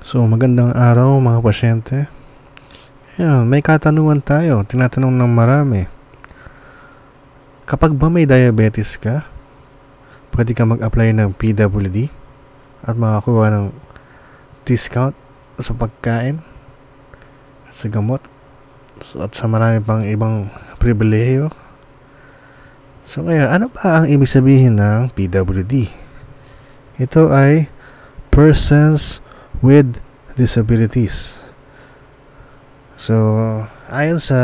So, magandang araw mga pasyente. Ayan, may katanungan tayo. Tinatanong ng marami. Kapag ba may diabetes ka, pwede ka mag-apply ng PWD at makakuha ng discount sa pagkain, sa gamot, at sa marami pang ibang pribilehiyo. So, ngayon, ano ba ang ibig sabihin ng PWD? Ito ay Persons with Disabilities. So, ayon sa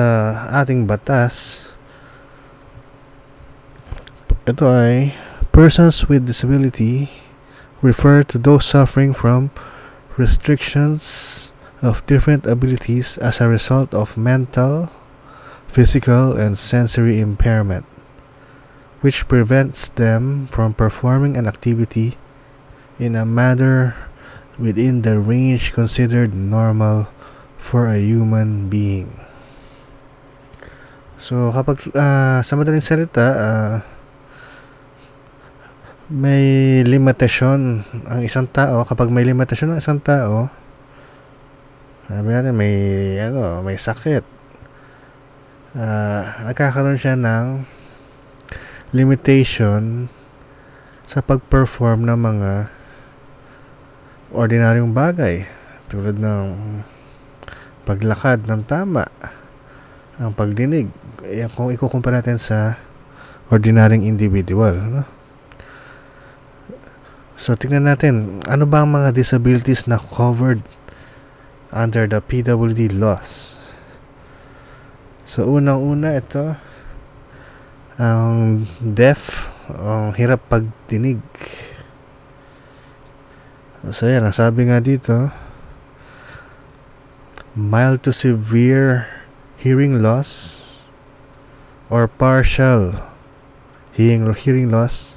ating batas, ito ay persons with disability refer to those suffering from restrictions of different abilities as a result of mental, physical, and sensory impairment, which prevents them from performing an activity in a manner within the range considered normal for a human being. So, kapag sa madaling salita, may limitasyon ang isang tao. Kapag may limitasyon ang isang tao, sabi natin may sakit, nagkakaroon siya ng limitation sa pag-perform ng mga ordinaryong bagay tulad ng paglakad ng tama, ang pagdinig. Kung ikukumpara natin sa ordinaryong individual, no? So, tingnan natin, ano ba ang mga disabilities na covered under the PWD laws? So, unang-una ito, ang deaf, ang hirap pagdinig. So, yan, ang sabi nga dito, mild to severe hearing loss or partial hearing loss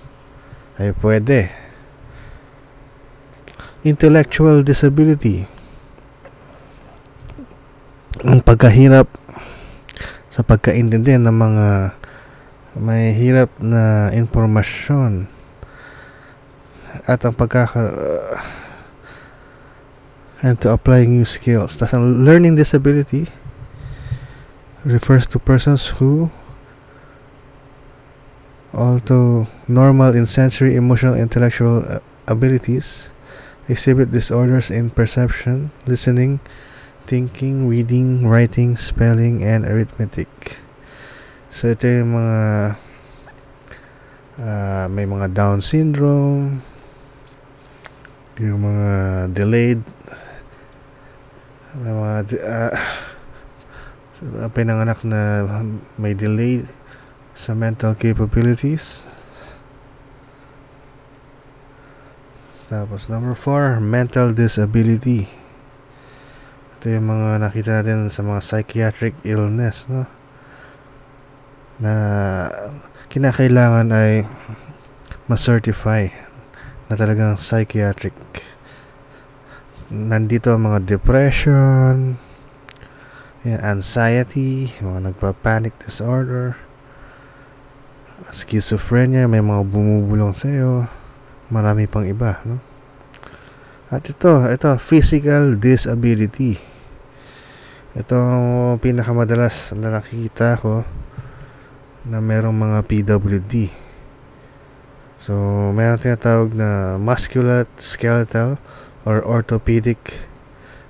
ay pwede. Intellectual disability, ang pagkahirap sa pagkaintindi ng mga may hirap na impormasyon at ang and to apply new skills. Tas ang learning disability refers to persons who, although normal in sensory, emotional, intellectual abilities, exhibit disorders in perception, listening, thinking, reading, writing, spelling, and arithmetic. So ito yung mga may mga Down syndrome, yung mga delayed, may mga pinanganak na may delay sa mental capabilities. Tapos number 4, mental disability. Ito yung mga nakita natin sa mga psychiatric illness, no? Na kinakailangan ay ma-certify na talagang psychiatric. Nandito ang mga depression, anxiety, mga nagpa-panic disorder, schizophrenia, may mga bumubulong sa'yo, marami pang iba, no? At ito physical disability. Ito ang pinakamadalas na nakikita ko na merong mga PWD. So, meron tinatawag na musculoskeletal or orthopedic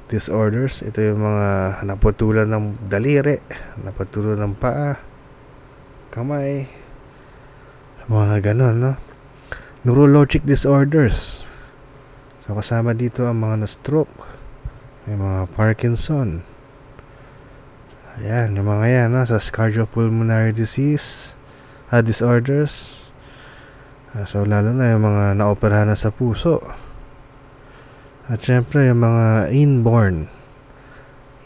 disorders. Ito yung mga naputulan ng daliri, naputulan ng paa, kamay, mga ganon, no? Neurologic disorders. So, kasama dito ang mga na-stroke, may mga Parkinson. Ayan, yung mga yan, no? Sa cardiopulmonary disease, disorders. So, lalo na yung mga naoperahan na sa puso. At syempre, yung mga inborn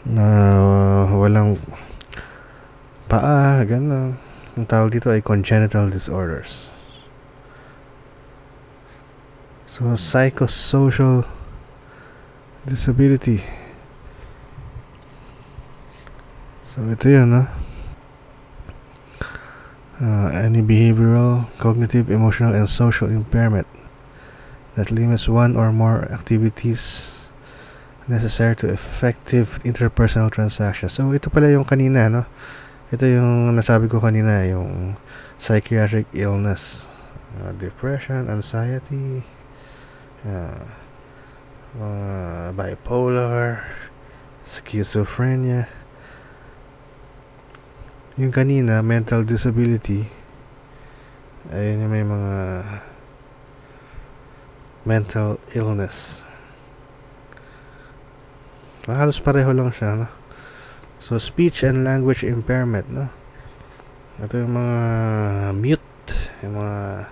na walang paa, gano'n. Ang tawag dito ay congenital disorders. So, psychosocial disability. So, ito yun, no? Any behavioral, cognitive, emotional, and social impairment that limits one or more activities necessary to effective interpersonal transactions. So ito pala yung kanina, no? Ito yung nasabi ko kanina, yung psychiatric illness, depression, anxiety, bipolar, schizophrenia. Yung kanina, mental disability, ayun yung may mga mental illness. Halos pareho lang siya, no? So, speech and language impairment, no? Ito yung mga mute, yung mga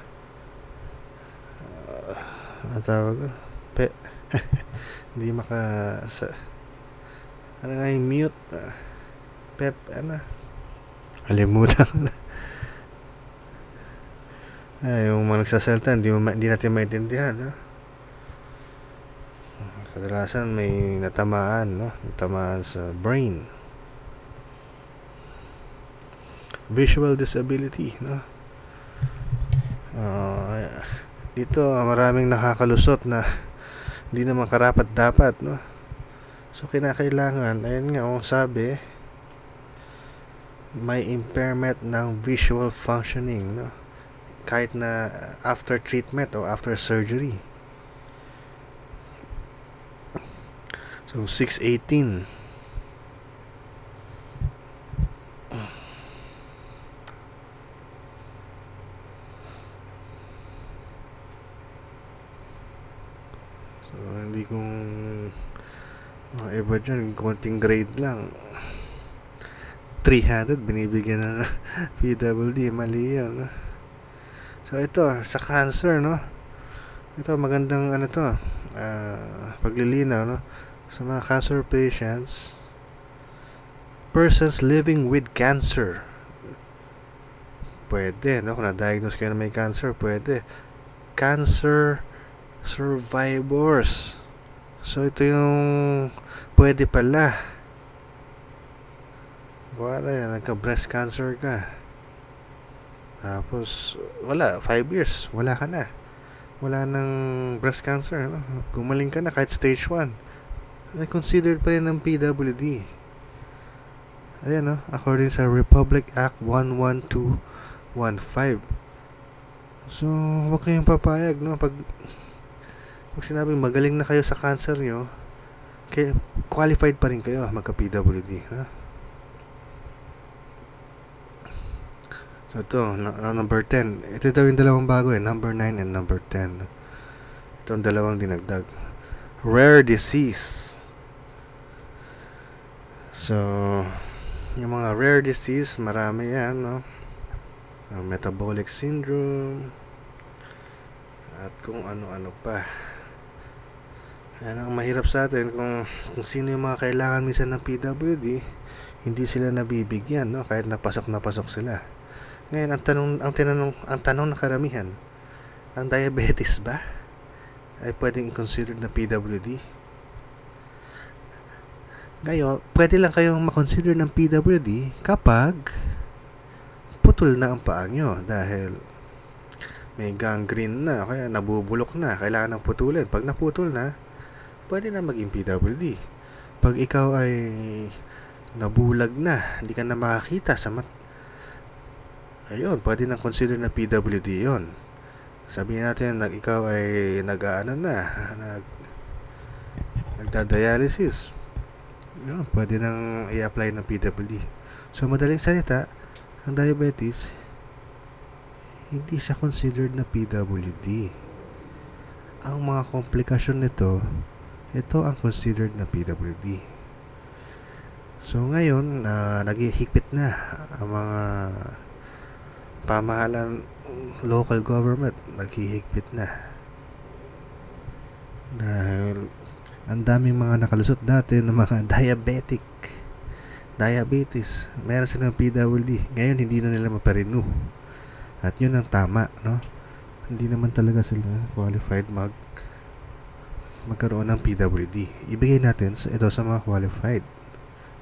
ano tawag? Hindi ano nga yung mute? Alimutan. Yung mga nagsasalita, hindi natin maintindihan, no? Kadalasan may natamaan, no? Natamaan sa brain. Visual disability, no? Dito maraming nakakalusot na hindi naman karapat dapat, no? So kinakailangan, ayun nga, sabi, may impairment ng visual functioning, no? Kahit na after treatment o after surgery. So 618. So hindi kung iba dyan, konting grade lang, 300 binibigyan na PWD, mali yan, no? So ito sa cancer, no? Ito magandang paglilinaw, no? Sa mga cancer patients, persons living with cancer, pwede, no? Kung na-diagnose kayo na may cancer, pwede. Cancer survivors, so ito yung pwede pala. Wala yan, nagka-breast cancer ka, tapos 5 years, wala ka na, wala nang breast cancer, no? Gumaling ka na kahit stage 1, ay considered pa rin ng PWD. Ayan, no? According sa Republic Act 11215. So huwag kayong papayag, no? Pag sinabing magaling na kayo sa cancer nyo, qualified pa rin kayo magka-PWD, no? So ito, number 10. Ito daw yung dalawang bago, number 9 and number 10. Ito ang dalawang dinagdag. Rare disease. So yung mga rare disease, marami yan, no? Metabolic syndrome at kung ano-ano pa. Yan ang mahirap sa atin, kung sino yung mga kailangan minsan ng PWD, hindi sila nabibigyan, no? Kahit napasok sila. Ngayon, ang tanong na karamihan, ang diabetes ba ay pwedeng i-consider na PWD? Ngayon, pwede lang kayong makonsider ng PWD kapag putol na ang paa nyo dahil may gangrene na, kaya nabubulok na, kailangan ng putulin. Pag naputol na, pwede na maging PWD. Pag ikaw ay nabulag na, hindi ka na makakita sa ayun, pwede nang consider na PWD yon. Sabihin natin ikaw ay nagda-dialysis, yun, pwede nang i-apply ng PWD. So madaling salita, ang diabetes hindi siya considered na PWD. Ang mga komplikasyon nito, ito ang considered na PWD. So ngayon, naghihigpit na ang mga pamahalaan, local government, naghihigpit na. Dahil ang daming mga nakalusot dati ng mga diabetes, meron silang PWD. Ngayon, hindi na nila maparenew. At yun ang tama, no? Hindi naman talaga sila qualified magkaroon ng PWD. Ibigay natin ito sa mga qualified,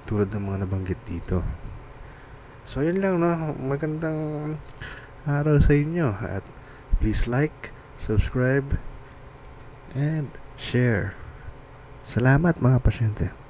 tulad ng mga nabanggit dito. So yun lang, no? Magandang araw sa inyo, at please like, subscribe, and share. Salamat mga pasyente.